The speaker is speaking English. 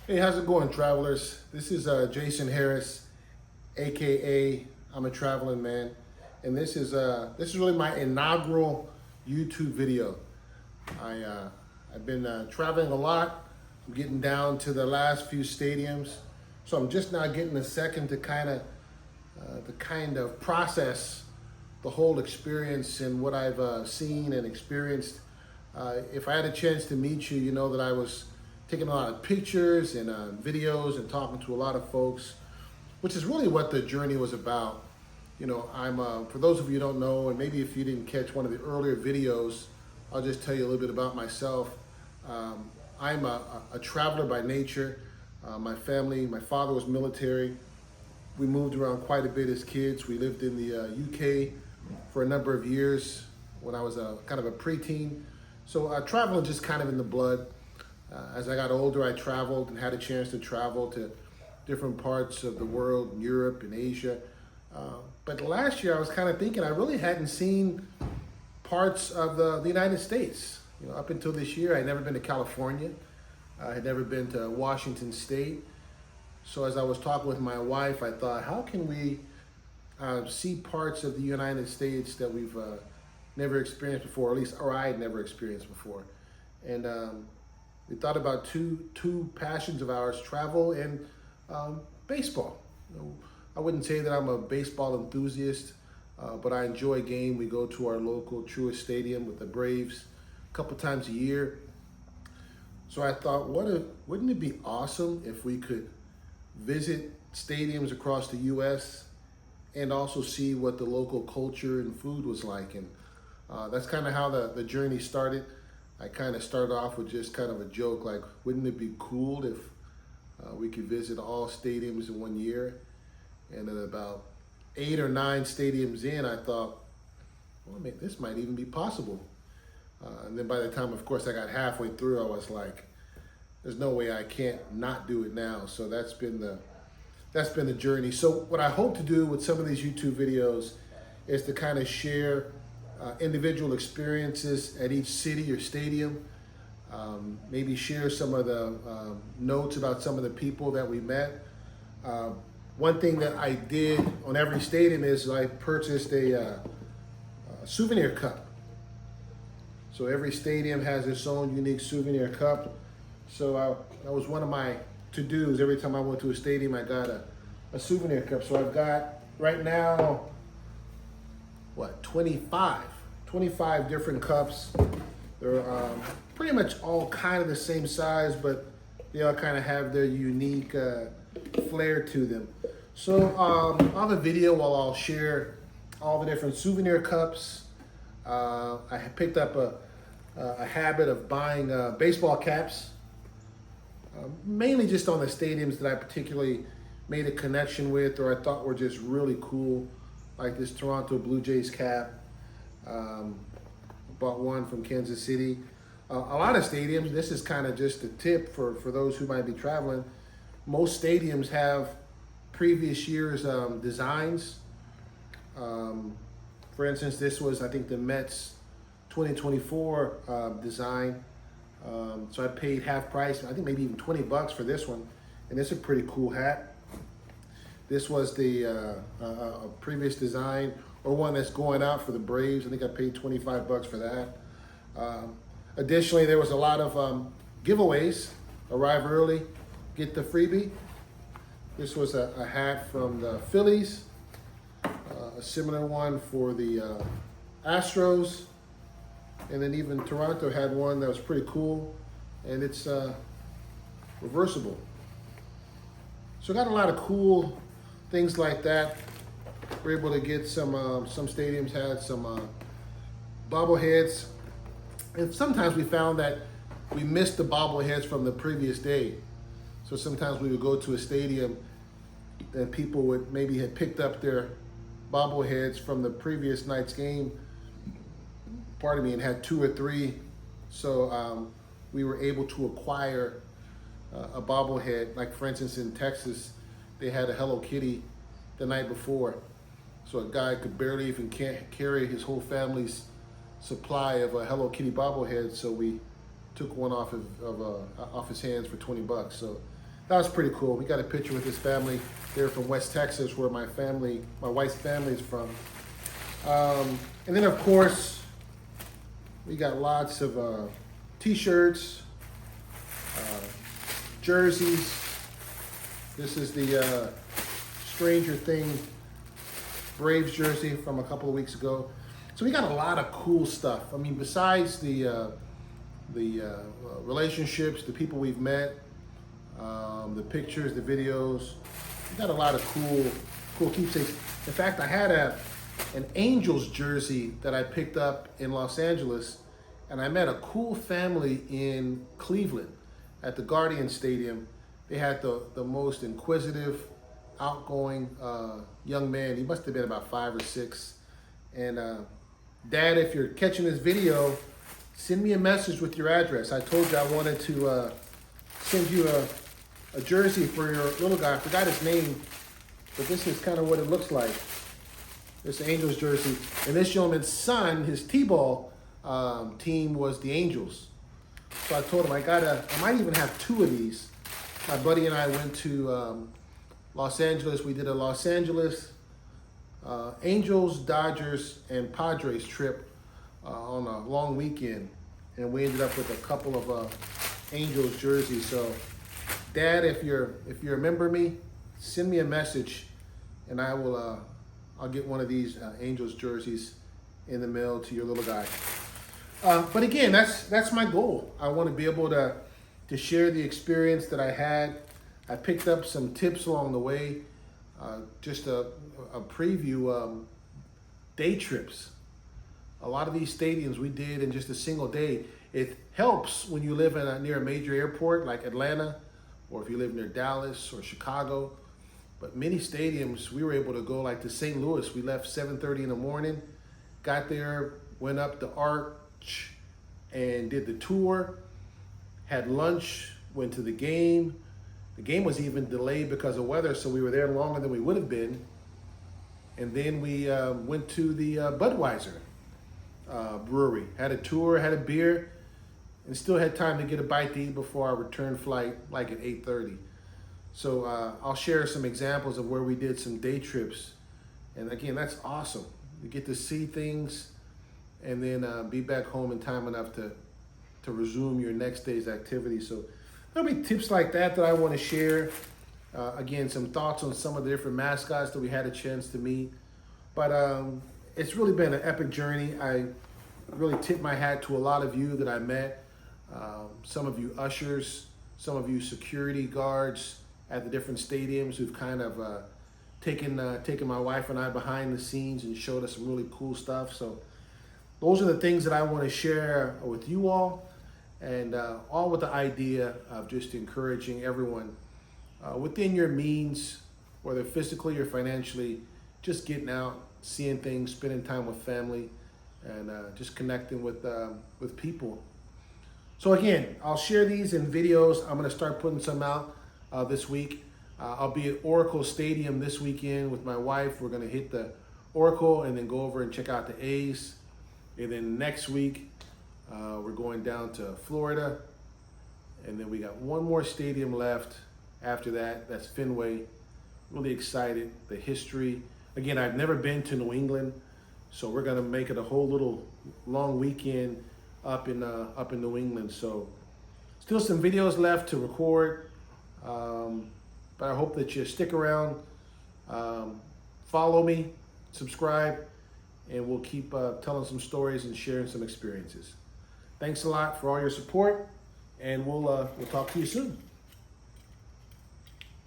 Hey, how's it going, travelers? This is Jason Harris, aka I'm a Traveling Man, and this is really my inaugural YouTube video. I've been traveling a lot. I'm getting down to the last few stadiums, so I'm just now getting a second to process the whole experience and what I've seen and experienced. If I had a chance to meet you, you know that I was taking a lot of pictures and videos and talking to a lot of folks, which is really what the journey was about. You know, for those of you who don't know, and maybe if you didn't catch one of the earlier videos, I'll just tell you a little bit about myself. I'm a traveler by nature. My family, my father was military. We moved around quite a bit as kids. We lived in the UK for a number of years when I was kind of a preteen. So traveling just kind of in the blood. As I got older, I traveled and had a chance to travel to different parts of the world, in Europe and Asia. But last year I was kind of thinking I really hadn't seen parts of the United States. You know, up until this year, I'd never been to California. I had never been to Washington State. So as I was talking with my wife, I thought, how can we see parts of the United States that we've never experienced before, or I had never experienced before. And we thought about two passions of ours: travel and baseball. You know, I wouldn't say that I'm a baseball enthusiast, but I enjoy a game. We go to our local Truist Stadium with the Braves a couple times a year. So I thought, wouldn't it be awesome if we could visit stadiums across the U.S. and also see what the local culture and food was like? And that's kind of how the journey started. I kind of started off with just kind of a joke, like, wouldn't it be cool if we could visit all stadiums in 1 year? And then about 8 or 9 stadiums in, I thought, well, this might even be possible. And then by the time, of course, I got halfway through, I was like, there's no way I can't not do it now. So that's been the journey. So what I hope to do with some of these YouTube videos is to kind of share individual experiences at each city or stadium. Maybe share some of the notes about some of the people that we met. One thing that I did on every stadium is I purchased a souvenir cup. So every stadium has its own unique souvenir cup. So that was one of my to-dos. Every time I went to a stadium, I got a souvenir cup. So I've got right now, 25 different cups. They're pretty much all kind of the same size, but they all kind of have their unique flair to them. So on the video, I'll share all the different souvenir cups. I picked up a habit of buying baseball caps, mainly just on the stadiums that I particularly made a connection with or I thought were just really cool, like this Toronto Blue Jays cap. Bought one from Kansas City. A lot of stadiums, this is kind of just a tip for those who might be traveling. Most stadiums have previous year's designs. For instance, this was, I think, the Mets 2024 design. So I paid half price, I think maybe even $20 for this one. And it's a pretty cool hat. This was the previous design, or one that's going out for the Braves. I think I paid $25 for that. Additionally, there was a lot of giveaways. Arrive early, get the freebie. This was a hat from the Phillies, a similar one for the Astros, and then even Toronto had one that was pretty cool, and it's reversible. So got a lot of cool things like that. We're able to get some stadiums had some bobbleheads. And sometimes we found that we missed the bobbleheads from the previous day. So sometimes we would go to a stadium and people would maybe had picked up their bobbleheads from the previous night's game, and had 2 or 3. So we were able to acquire a bobblehead. Like, for instance, in Texas, they had a Hello Kitty the night before. So a guy could barely even carry his whole family's supply of a Hello Kitty bobblehead. So we took one off his hands for $20. So that was pretty cool. We got a picture with his family. They're from West Texas, where my wife's family is from. And then of course, we got lots of t-shirts, jerseys. This is the Stranger Things Braves jersey from a couple of weeks ago. So we got a lot of cool stuff. I mean, besides the relationships, the people we've met, the pictures, the videos, we got a lot of cool keepsakes. In fact, I had an Angels jersey that I picked up in Los Angeles, and I met a cool family in Cleveland at the Guardian Stadium. They had the most inquisitive, outgoing young man. He must have been about 5 or 6. And Dad, if you're catching this video, send me a message with your address. I told you I wanted to send you a jersey for your little guy. I forgot his name, but this is kind of what it looks like. This Angels jersey. And this gentleman's son, his T-ball team was the Angels. So I told him I might even have 2 of these. My buddy and I went to Los Angeles. We did a Los Angeles Angels, Dodgers, and Padres trip on a long weekend, and we ended up with a couple of Angels jerseys. So, Dad, if you remember me, send me a message, and I'll get one of these Angels jerseys in the mail to your little guy. But again, that's my goal. I want to be able to share the experience that I had. I picked up some tips along the way, just a preview, day trips. A lot of these stadiums we did in just a single day. It helps when you live near a major airport like Atlanta, or if you live near Dallas or Chicago. But many stadiums, we were able to go like to St. Louis. We left 7:30 in the morning, got there, went up the Arch and did the tour, had lunch, went to the game. The game was even delayed because of weather, so we were there longer than we would have been. And then we went to the Budweiser brewery, had a tour, had a beer, and still had time to get a bite to eat before our return flight, like at 8:30. So I'll share some examples of where we did some day trips. And again, that's awesome. You get to see things and then be back home in time enough to resume your next day's activity. So there'll be tips like that I want to share. Again, some thoughts on some of the different mascots that we had a chance to meet. But it's really been an epic journey. I really tip my hat to a lot of you that I met. Some of you ushers, some of you security guards at the different stadiums who've kind of taken my wife and I behind the scenes and showed us some really cool stuff. So those are the things that I want to share with you all, and all with the idea of just encouraging everyone within your means, whether physically or financially, just getting out, seeing things, spending time with family, and just connecting with people. So again, I'll share these in videos. I'm going to start putting some out this week. I'll be at Oracle Stadium this weekend with my wife. We're going to hit the Oracle and then go over and check out the A's. And then next week, we're going down to Florida. And then we got one more stadium left after that. That's Fenway. Really excited. The history. Again, I've never been to New England, so we're going to make it a whole little long weekend up in New England. So still some videos left to record. But I hope that you stick around, follow me, subscribe, and we'll keep telling some stories and sharing some experiences. Thanks a lot for all your support, and we'll talk to you soon.